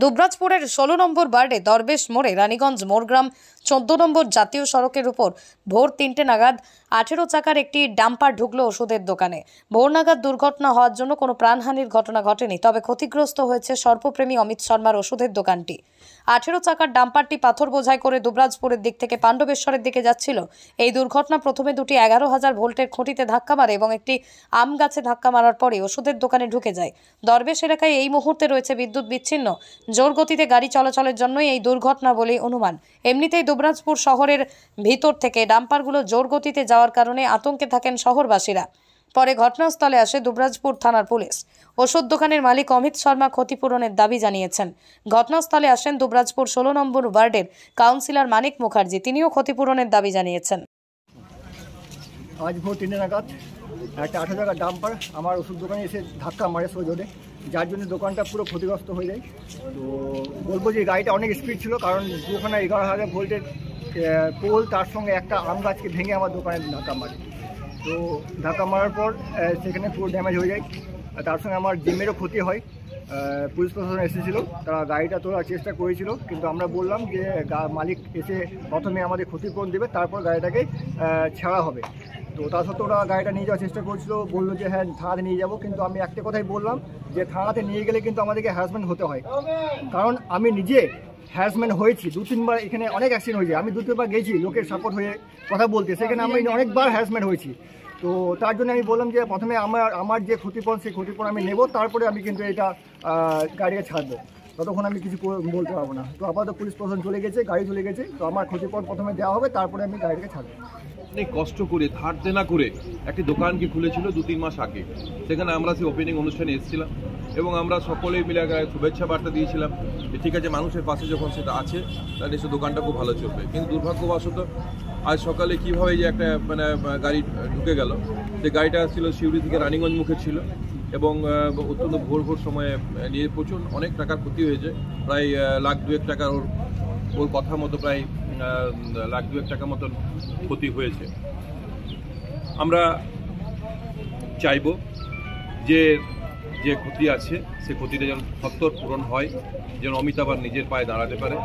দুবরাজপুরের 16 নম্বর ওয়ার্ডে দরবেশ মোড়ে রানীগঞ্জ মোড়গ্রাম 14 নম্বর জাতীয় সড়কের উপর ভোর 3টে নাগাদ 18 চাকার একটি ডাম্পার ঢুকলো ওষুধের দোকানে। ভোর নাগাদ দুর্ঘটনা হওয়ার জন্য কোনো প্রাণহানির ঘটনা ঘটেনি, তবে ক্ষতিগ্রস্ত হয়েছে সর্পপ্রেমী অমিত শর্মার ওষুধের দোকানটি। 18 চাকার ডাম্পারটি পাথর বোঝাই করে দুবরাজপুরের দিক থেকে পাণ্ডবেশ্বরের দিকে যাচ্ছিল। এই দুর্ঘটনা প্রথমে দুটি 11,000 ভোল্টের খুঁটিতে ধাক্কা মারে এবং একটি আম গাছে ধাক্কা মারার পরে ওষুধের দোকানে ঢুকে যায়। দরবেশ এলাকায় এই মুহূর্তে রয়েছে বিদ্যুৎ বিচ্ছিন্ন। জোর গতিতে গাড়ি চলাচলের জন্যই এই দুর্ঘটনা বলে অনুমান। এমনিতেই দুবরাজপুর শহরের ভিতর থেকে ডাম্পারগুলো জোর গতিতে যাওয়ার কারণে আতঙ্কে থাকেন শহরবাসীরা। পরে ঘটনাস্থলে আসে দুবরাজপুর থানার পুলিশ। ওষুধ দোকানের মালিক অমিত শর্মা ক্ষতিপূরণের দাবি জানিয়েছেন। ঘটনাস্থলে আসেন দুবরাজপুর 16 নম্বর ওয়ার্ডের কাউন্সিলর মানিক মুখার্জি, তিনিও ক্ষতিপূরণের দাবি জানিয়েছেন। আজ ভোর 3টে নাগাদ একটা 18 চাকার ডাম্পার আমার ওষুধ দোকানে এসে ধাক্কা মারে সোজোরে, যার জন্য দোকানটা পুরো ক্ষতিগ্রস্ত হয়ে যায়। তো বলবো যে গাড়িটা অনেক স্পিড ছিল, কারণ দোকানে 11,000 ভোল্টের পোল, তার সঙ্গে একটা আম গাছকে ভেঙে আমার দোকানে ধাক্কা মারে। তো ধাক্কা মারার পর সেখানে পুরো ড্যামেজ হয়ে যায়। তার সঙ্গে আমার জিমেরও ক্ষতি হয়। পুলিশ প্রশাসন এসেছিলো, তারা গাড়িটা তোলার চেষ্টা করেছিল, কিন্তু আমরা বললাম যে মালিক এসে প্রথমে আমাদের ক্ষতিপূরণ দেবে, তারপর গাড়িটাকে ছাড়া হবে। তো তা সত্ত্বেও ওরা গাড়িটা নিয়ে যাওয়ার চেষ্টা করছিল, বললো যে হ্যাঁ থানাতে নিয়ে যাব। কিন্তু আমি একটা কথাই বললাম যে থানাতে নিয়ে গেলে কিন্তু আমাদেরকে হ্যারাসমেন্ট হতে হয়, কারণ আমি নিজে হ্যারাসমেন্ট হয়েছি। 2-3 বার এখানে অনেক অ্যাক্সিডেন্ট হয়েছে, আমি 2-3 বার গেছি লোকের সাপোর্ট হয়ে কথা বলতে, সেখানে আমি অনেকবার হ্যারাসমেন্ট হয়েছি। তো তার জন্য আমি বললাম যে প্রথমে আমার যে ক্ষতিপূরণ, সেই ক্ষতিপূরণ আমি নেব, তারপরে আমি কিন্তু এটা গাড়িকে ছাড়বো। ততক্ষণ আমি কিছু বলতে পারবো না। তো আপাতত পুলিশ প্রশাসন চলে গেছে, গাড়ি চলে গেছে। তো আমার ক্ষতিপূরণ প্রথমে দেওয়া হবে, তারপরে আমি গাড়িটাকে ছাড়বো। অনেক কষ্ট করে ধার দেনা করে একটি দোকানকে খুলেছিল 2-3 মাস আগে। সেখানে আমরা সেই ওপেনিং অনুষ্ঠানে এসেছিলাম এবং আমরা সকলে মিলে শুভেচ্ছা বার্তা দিয়েছিলাম যে ঠিক আছে, মানুষের পাশে যখন সেটা আছে তাহলে সে দোকানটা খুব ভালো চলবে। কিন্তু দুর্ভাগ্যবশত আজ সকালে কীভাবে যে একটা গাড়ি ঢুকে গেল, যে গাড়িটা ছিল শিউরি থেকে রানীগঞ্জ মুখে ছিল এবং অত্যন্ত ভোর সময়ে নিয়ে প্রচুর অনেক টাকার ক্ষতি হয়েছে। প্রায় লাখ 2 টাকার ওর কথা মতো প্রায় লাখ 2 টাকা মতন ক্ষতি হয়েছে। আমরা চাইব যে যে ক্ষতি আছে সে ক্ষতিটা যেন সত্বর পূরণ হয়, যেন অমিত আবার নিজের পায়ে দাঁড়াতে পারে।